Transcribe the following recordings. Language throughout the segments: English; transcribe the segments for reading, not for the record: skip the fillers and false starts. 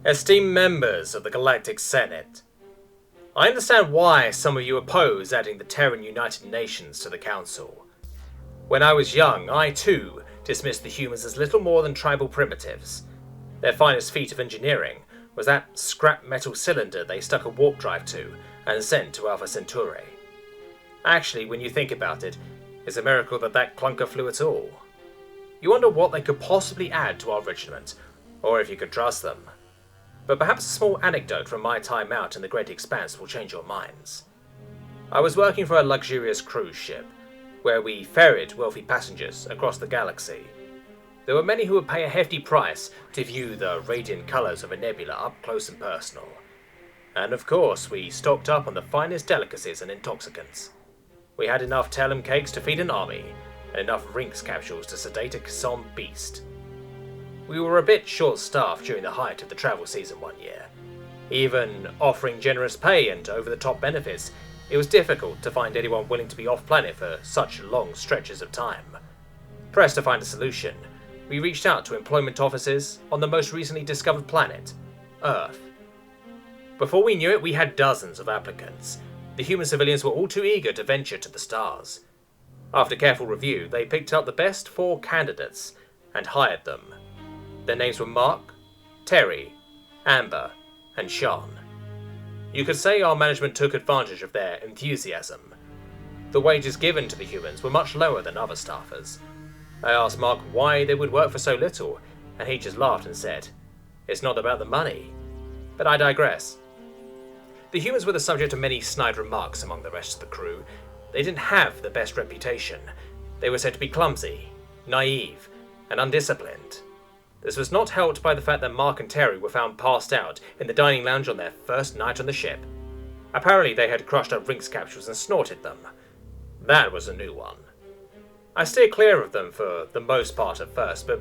Esteemed members of the Galactic Senate, I understand why some of you oppose adding the Terran United Nations to the Council. When I was young, I too dismissed the humans as little more than tribal primitives. Their finest feat of engineering was that scrap metal cylinder they stuck a warp drive to and sent to Alpha Centauri. Actually, when you think about it, it's a miracle that that clunker flew at all. You wonder what they could possibly add to our regiment, or if you could trust them. But perhaps a small anecdote from my time out in the Great Expanse will change your minds. I was working for a luxurious cruise ship, where we ferried wealthy passengers across the galaxy. There were many who would pay a hefty price to view the radiant colours of a nebula up close and personal. And of course, we stocked up on the finest delicacies and intoxicants. We had enough Talum cakes to feed an army, and enough Rinks capsules to sedate a Kasson beast. We were a bit short-staffed during the height of the travel season one year. Even offering generous pay and over-the-top benefits, it was difficult to find anyone willing to be off-planet for such long stretches of time. Pressed to find a solution, we reached out to employment offices on the most recently discovered planet, Earth. Before we knew it, we had dozens of applicants. The human civilians were all too eager to venture to the stars. After careful review, they picked out the best 4 candidates and hired them. Their names were Mark, Terry, Amber, and Sean. You could say our management took advantage of their enthusiasm. The wages given to the humans were much lower than other staffers. I asked Mark why they would work for so little, and he just laughed and said, "It's not about the money." But I digress. The humans were the subject of many snide remarks among the rest of the crew. They didn't have the best reputation. They were said to be clumsy, naive, and undisciplined. This was not helped by the fact that Mark and Terry were found passed out in the dining lounge on their first night on the ship. Apparently they had crushed up Rinks capsules and snorted them. That was a new one. I steered clear of them for the most part at first, but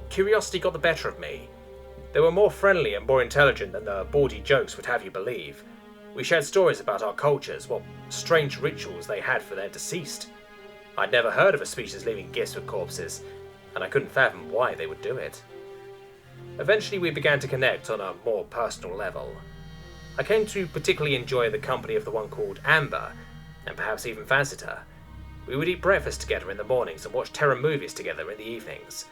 curiosity got the better of me. They were more friendly and more intelligent than the bawdy jokes would have you believe. We shared stories about our cultures, what strange rituals they had for their deceased. I'd never heard of a species leaving gifts for corpses, and I couldn't fathom why they would do it. Eventually we began to connect on a more personal level. I came to particularly enjoy the company of the one called Amber, and perhaps even fancied her. We would eat breakfast together in the mornings and watch terror movies together in the evenings.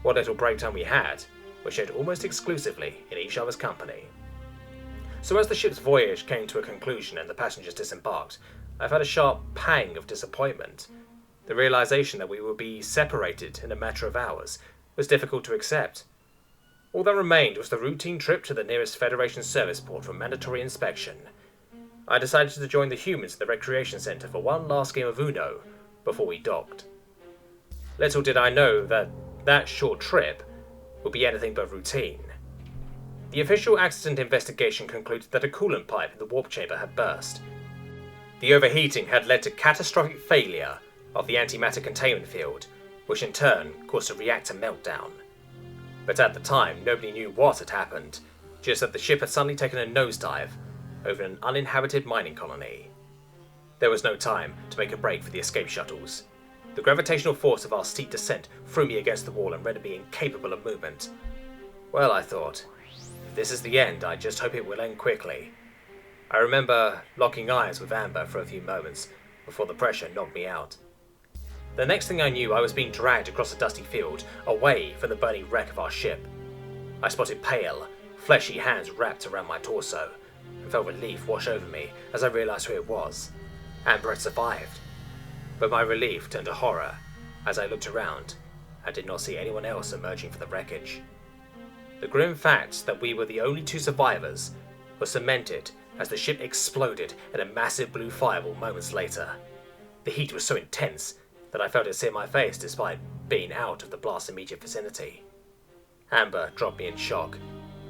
What little break time we had was shared almost exclusively in each other's company. So as the ship's voyage came to a conclusion and the passengers disembarked, I felt a sharp pang of disappointment. The realization that we would be separated in a matter of hours was difficult to accept. All that remained was the routine trip to the nearest Federation service port for mandatory inspection. I decided to join the humans at the recreation center for one last game of Uno before we docked. Little did I know that that short trip would be anything but routine. The official accident investigation concluded that a coolant pipe in the warp chamber had burst. The overheating had led to catastrophic failure of the antimatter containment field, which in turn caused a reactor meltdown. But at the time, nobody knew what had happened, just that the ship had suddenly taken a nosedive over an uninhabited mining colony. There was no time to make a break for the escape shuttles. The gravitational force of our steep descent threw me against the wall and rendered me incapable of movement. Well, I thought, if this is the end, I just hope it will end quickly. I remember locking eyes with Amber for a few moments before the pressure knocked me out. The next thing I knew, I was being dragged across a dusty field, away from the burning wreck of our ship. I spotted pale, fleshy hands wrapped around my torso, and felt relief wash over me as I realized who it was. Amber had survived. But my relief turned to horror as I looked around and did not see anyone else emerging from the wreckage. The grim fact that we were the only 2 survivors was cemented as the ship exploded in a massive blue fireball moments later. The heat was so intense that I felt it sear my face despite being out of the blast's immediate vicinity. Amber dropped me in shock,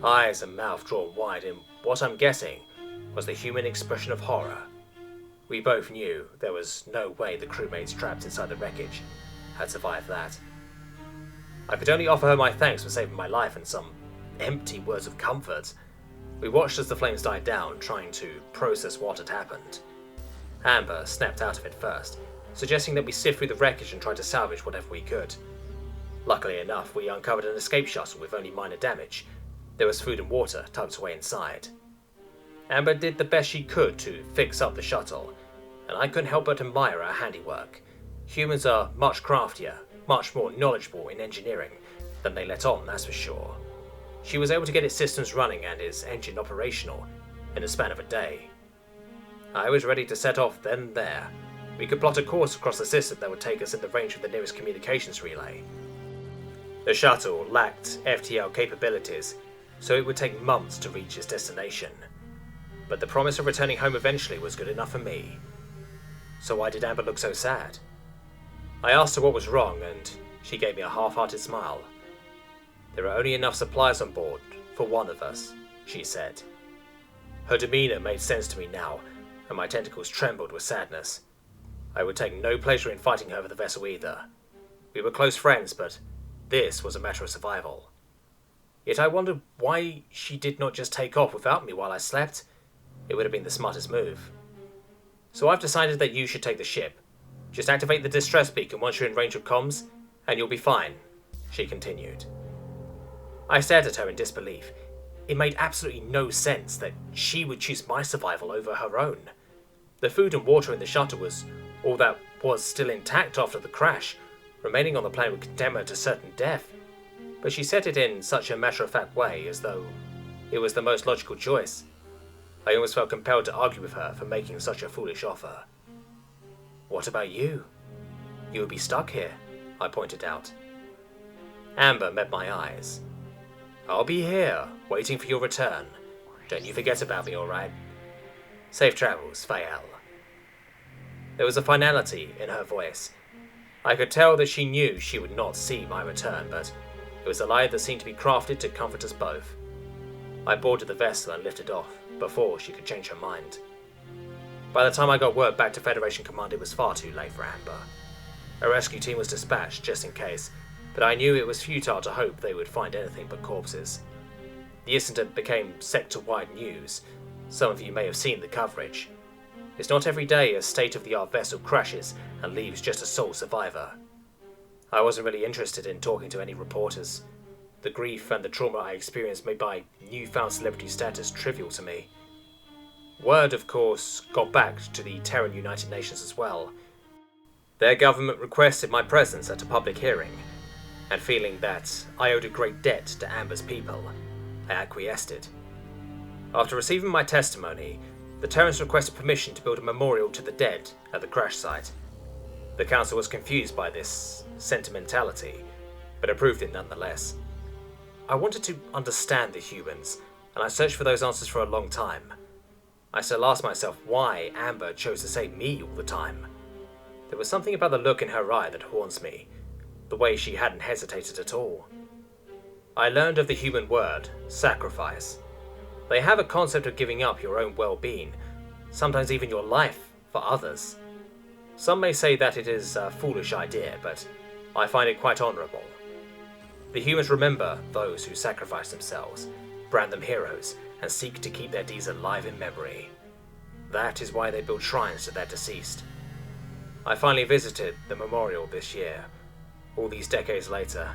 eyes and mouth drawn wide in what I'm guessing was the human expression of horror. We both knew there was no way the crewmates trapped inside the wreckage had survived that. I could only offer her my thanks for saving my life and some empty words of comfort. We watched as the flames died down, trying to process what had happened. Amber snapped out of it first, suggesting that we sift through the wreckage and try to salvage whatever we could. Luckily enough, we uncovered an escape shuttle with only minor damage, There was food and water tucked away inside. Amber did the best she could to fix up the shuttle, and I couldn't help but admire her handiwork. Humans are much craftier, much more knowledgeable in engineering than they let on, that's for sure. She was able to get its systems running and its engine operational in the span of a day. I was ready to set off then and there. We could plot a course across the system that would take us in the range of the nearest communications relay. The shuttle lacked FTL capabilities, so it would take months to reach its destination. But the promise of returning home eventually was good enough for me. So why did Amber look so sad? I asked her what was wrong, and she gave me a half-hearted smile. There are only enough supplies on board for one of us, she said. Her demeanor made sense to me now, and my tentacles trembled with sadness. I would take no pleasure in fighting her for the vessel either. We were close friends, but this was a matter of survival. Yet I wondered why she did not just take off without me while I slept. It would have been the smartest move. So I've decided that you should take the ship. Just activate the distress beacon once you're in range of comms, and you'll be fine, she continued. I stared at her in disbelief. It made absolutely no sense that she would choose my survival over her own. The food and water in the shuttle was all that was still intact after the crash. Remaining on the planet would condemn her to certain death. But she said it in such a matter-of-fact way, as though it was the most logical choice. I almost felt compelled to argue with her for making such a foolish offer. What about you? You would be stuck here, I pointed out. Amber met my eyes. I'll be here, waiting for your return. Don't you forget about me, alright? Safe travels, Fael. There was a finality in her voice. I could tell that she knew she would not see my return, but it was a lie that seemed to be crafted to comfort us both. I boarded the vessel and lifted off before she could change her mind. By the time I got word back to Federation Command, it was far too late for Amber. A rescue team was dispatched just in case, but I knew it was futile to hope they would find anything but corpses. The incident became sector-wide news. Some of you may have seen the coverage. It's not every day a state-of-the-art vessel crashes and leaves just a sole survivor. I wasn't really interested in talking to any reporters. The grief and the trauma I experienced made my newfound celebrity status trivial to me. Word, of course, got back to the Terran United Nations as well. Their government requested my presence at a public hearing, and feeling that I owed a great debt to Amber's people, I acquiesced it. After receiving my testimony, the Terrans requested permission to build a memorial to the dead at the crash site. The council was confused by this sentimentality, but approved it nonetheless. I wanted to understand the humans, and I searched for those answers for a long time. I still asked myself why Amber chose to save me all the time. There was something about the look in her eye that haunts me, the way she hadn't hesitated at all. I learned of the human word, sacrifice. They have a concept of giving up your own well-being, sometimes even your life, for others. Some may say that it is a foolish idea, but I find it quite honourable. The humans remember those who sacrifice themselves, brand them heroes, and seek to keep their deeds alive in memory. That is why they build shrines to their deceased. I finally visited the memorial this year, all these decades later.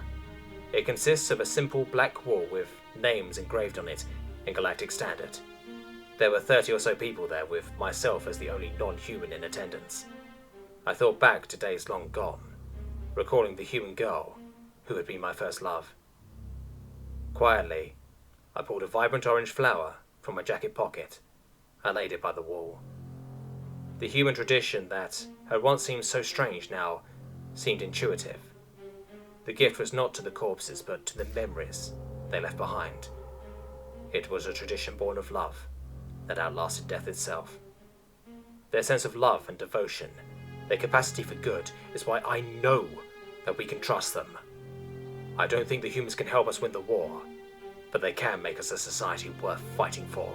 It consists of a simple black wall with names engraved on it in Galactic Standard. There were 30 or so people there, with myself as the only non-human in attendance. I thought back to days long gone, recalling the human girl who had been my first love. Quietly, I pulled a vibrant orange flower from my jacket pocket. I laid it by the wall. The human tradition that had once seemed so strange now seemed intuitive. The gift was not to the corpses, but to the memories they left behind. It was a tradition born of love that outlasted death itself. Their sense of love and devotion, their capacity for good, is why I know that we can trust them. I don't think the humans can help us win the war, but they can make us a society worth fighting for.